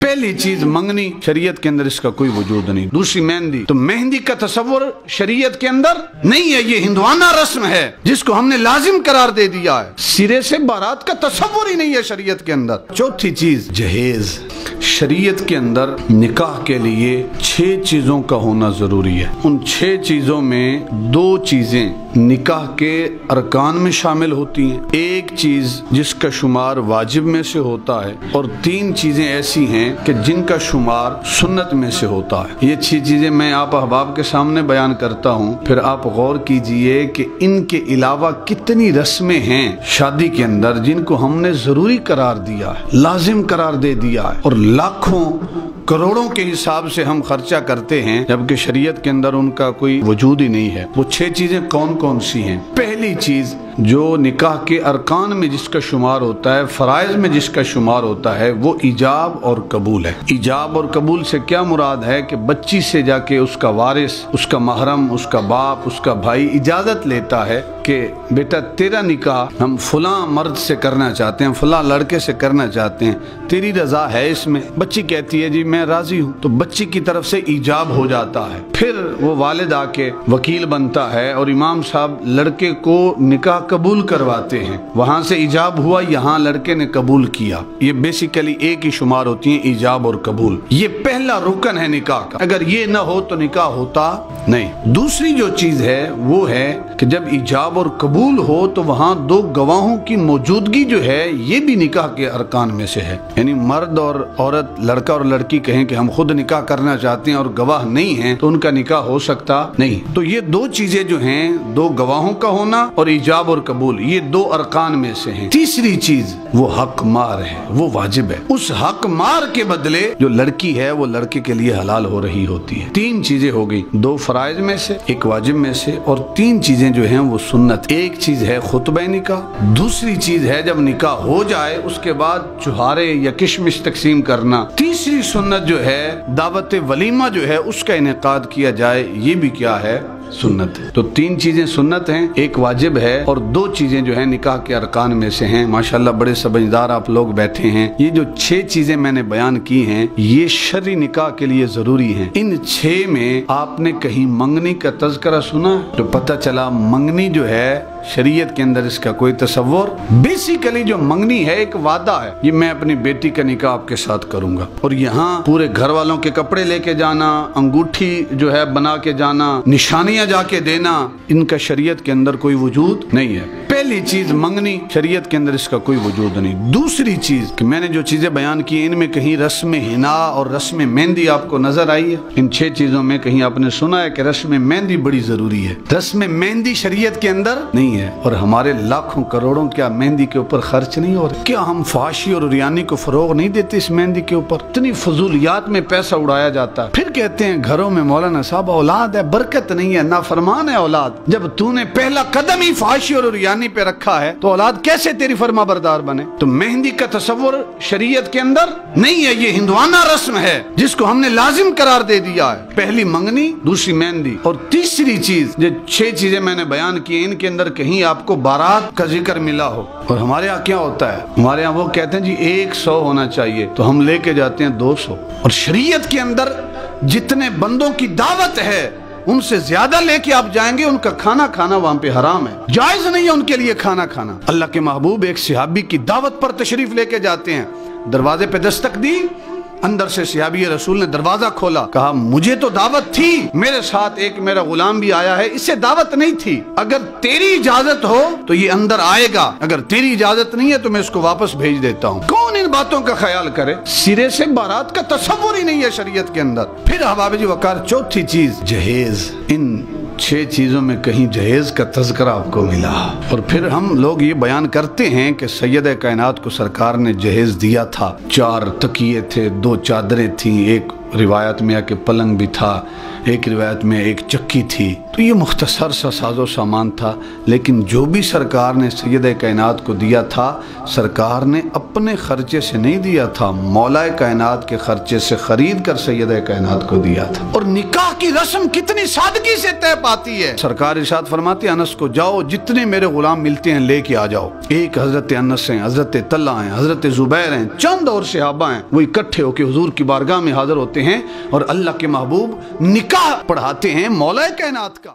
पहली चीज मंगनी, शरीयत के अंदर इसका कोई वजूद नहीं। दूसरी मेहंदी, तो मेहंदी का तस्वुर शरीयत के अंदर नहीं है, ये हिंदुआना रस्म है जिसको हमने लाजिम करार दे दिया है। सिरे से बारात का तस्वुर ही नहीं है शरीयत के अंदर। चौथी चीज जहेज, शरीयत के अंदर निकाह के लिए 6 चीजों का होना जरूरी है। उन 6 चीजों में 2 चीजें निकाह के अरकान में शामिल होती हैं, एक चीज जिसका शुमार वाजिब में से होता है, और 3 चीजें ऐसी हैं कि जिनका शुमार सुन्नत में से होता है। ये 6 चीजें मैं आप अहबाब के सामने बयान करता हूँ, फिर आप गौर कीजिए कि इनके अलावा कितनी रस्में हैं शादी के अंदर जिनको हमने जरूरी करार दिया है, लाजिम करार दे दिया है, और लाखों करोड़ों के हिसाब से हम खर्चा करते हैं जबकि शरीयत के अंदर उनका कोई वजूद ही नहीं है। वो 6 चीजें कौन कौन सी हैं? पहली चीज जो निकाह के अरकान में जिसका शुमार होता है, फराइज में जिसका शुमार होता है, वो इजाब और कबूल है। इजाब और कबूल से क्या मुराद है कि बच्ची से जाके उसका वारिस, उसका महरम, उसका बाप, उसका भाई इजाजत लेता है कि बेटा तेरा निकाह हम फुला मर्द से करना चाहते हैं, फुला लड़के से करना चाहते हैं, तेरी रजा है इसमें? बच्ची कहती है जी मैं राजी हूँ, तो बच्ची की तरफ से इजाब हो जाता है। फिर वो वालिद आके वकील बनता है और इमाम साहब लड़के को निकाह कबूल करवाते हैं। वहां से इजाब हुआ, यहाँ लड़के ने कबूल किया। ये बेसिकली एक ही शुमार होती है, इजाब और कबूल। ये पहला रुकन है निकाह का, अगर ये ना हो तो निकाह होता नहीं। दूसरी जो चीज है वो है कि जब इजाब और कबूल हो तो वहाँ 2 गवाहों की मौजूदगी जो है ये भी निकाह के अरकान में से है। यानी मर्द और औरत, लड़का और लड़की कहें कि हम खुद निकाह करना चाहते हैं और गवाह नहीं हैं तो उनका निकाह हो सकता नहीं। तो ये 2 चीजें जो हैं, 2 गवाहों का होना और इजाब और कबूल, ये 2 अरकान में से हैं। तीसरी चीज वो हक मार है, वो वाजिब है। उस हक मार के बदले जो लड़की है वो लड़के के लिए हलाल हो रही होती है। 3 चीजें हो गई, 2 फराइज में से, 1 वाजिब में से, और 3 चीजें जो हैं वो सुन्नत। एक चीज है खुतबा निकाह, दूसरी चीज है जब निकाह हो जाए उसके बाद चुहारे या किशमिश तकसीम करना, तीसरी सुन्नत जो है दावत वलीमा जो है उसका इनेकाद किया जाए, ये भी क्या है? सुन्नत है। तो 3 चीजें सुन्नत हैं, 1 वाजिब है, और 2 चीजें जो है निकाह के अरकान में से हैं। माशाल्लाह बड़े समझदार आप लोग बैठे हैं। ये जो 6 चीजें मैंने बयान की हैं ये शर्री निकाह के लिए जरूरी हैं। इन 6 में आपने कहीं मंगनी का तज़किरा सुना? तो पता चला मंगनी जो है शरीयत के अंदर इसका कोई तस्वुर। बेसिकली जो मंगनी है एक वादा है, ये मैं अपनी बेटी का निकाह आपके साथ करूंगा, और यहाँ पूरे घर वालों के कपड़े लेके जाना, अंगूठी जो है बना के जाना, निशानियां जाके देना, इनका शरीयत के अंदर कोई वजूद नहीं है। पहली चीज मंगनी, शरीयत के अंदर इसका कोई वजूद नहीं। दूसरी चीज कि मैंने जो चीजें बयान की इनमें कहीं रस्म हिना और रस्म मेहंदी आपको नजर आई है? इन 6 चीजों में कहीं आपने सुना है कि रस्म मेहंदी बड़ी जरूरी है? रस्म मेहंदी शरीयत के अंदर नहीं है। और हमारे लाखों करोड़ों क्या मेहंदी के ऊपर खर्च नहीं हो रहे? क्या हम फाशी और रियानी को फरोग नहीं देते इस मेहंदी के ऊपर? इतनी फजूलियात में पैसा उड़ाया जाता है। फिर कहते हैं घरों में मौलाना साहब औलाद है, बरकत नहीं है, नाफरमान है औलाद। जब तूने पहला कदम ही फाशी और रियानी पे रखा है तो औलाद कैसे तेरी फरमा बरदार बने? तो मेहंदी का तस्वुर शरीयत के अंदर नहीं है, ये हिंदुआना रस्म है जिसको हमने लाजिम करार दे दिया है। पहली मंगनी, दूसरी मेहंदी, और तीसरी चीज जो 6 चीजें मैंने बयान की इनके अंदर कहीं आपको बारात का जिक्र मिला हो। और हमारे यहाँ क्या होता है, हमारे यहाँ वो कहते हैं जी 100 होना चाहिए, तो हम लेके जाते हैं 200। और शरीयत के अंदर जितने बंदों की दावत है उनसे ज्यादा लेके आप जाएंगे, उनका खाना खाना वहां पे हराम है, जायज नहीं है उनके लिए खाना खाना। अल्लाह के महबूब एक सहाबी की दावत पर तशरीफ लेके जाते हैं, दरवाजे पे दस्तक दी, अंदर से सहाबी रसूल ने दरवाजा खोला, कहा मुझे तो दावत थी, मेरे साथ एक मेरा गुलाम भी आया है, इससे दावत नहीं थी, अगर तेरी इजाजत हो तो ये अंदर आएगा, अगर तेरी इजाजत नहीं है तो मैं इसको वापस भेज देता हूँ। कौन इन बातों का ख्याल करे? सिरे से बारात का तस्वुर ही नहीं है शरीयत के अंदर। फिर अहबाब जी वकार, चौथी चीज जहेज। इन 6 चीजों में कहीं जहेज का तज़किरा आपको मिला? और फिर हम लोग ये बयान करते हैं कि सैयद कायनात को सरकार ने जहेज दिया था। 4 तकिए थे, 2 चादरें थी, 1 रिवायत में है कि पलंग भी था, एक रिवायत में एक चक्की थी। तो ये मुख्तसर सा साजो सामान था, लेकिन जो भी सरकार ने सैयद कायनात को दिया था, सरकार ने अपने खर्चे से नहीं दिया था, मौलाए कायनात के खर्चे से खरीद कर सैयद कायनात को दिया था। और निकाह की रस्म कितनी सादगी से तय पाती है। सरकार इरशाद फरमाती है, अनस को जाओ जितने मेरे गुलाम मिलते हैं लेके आ जाओ। एक हजरत अनस हैं, हजरत तल्ला हैं, हजरत जुबैर हैं, चंद और सहाबा हैं, वो इकट्ठे होकर हुजूर की बारगाह में हाजिर होते हैं और अल्लाह के महबूब निकाह पढ़ाते हैं मौलाए कायनात का।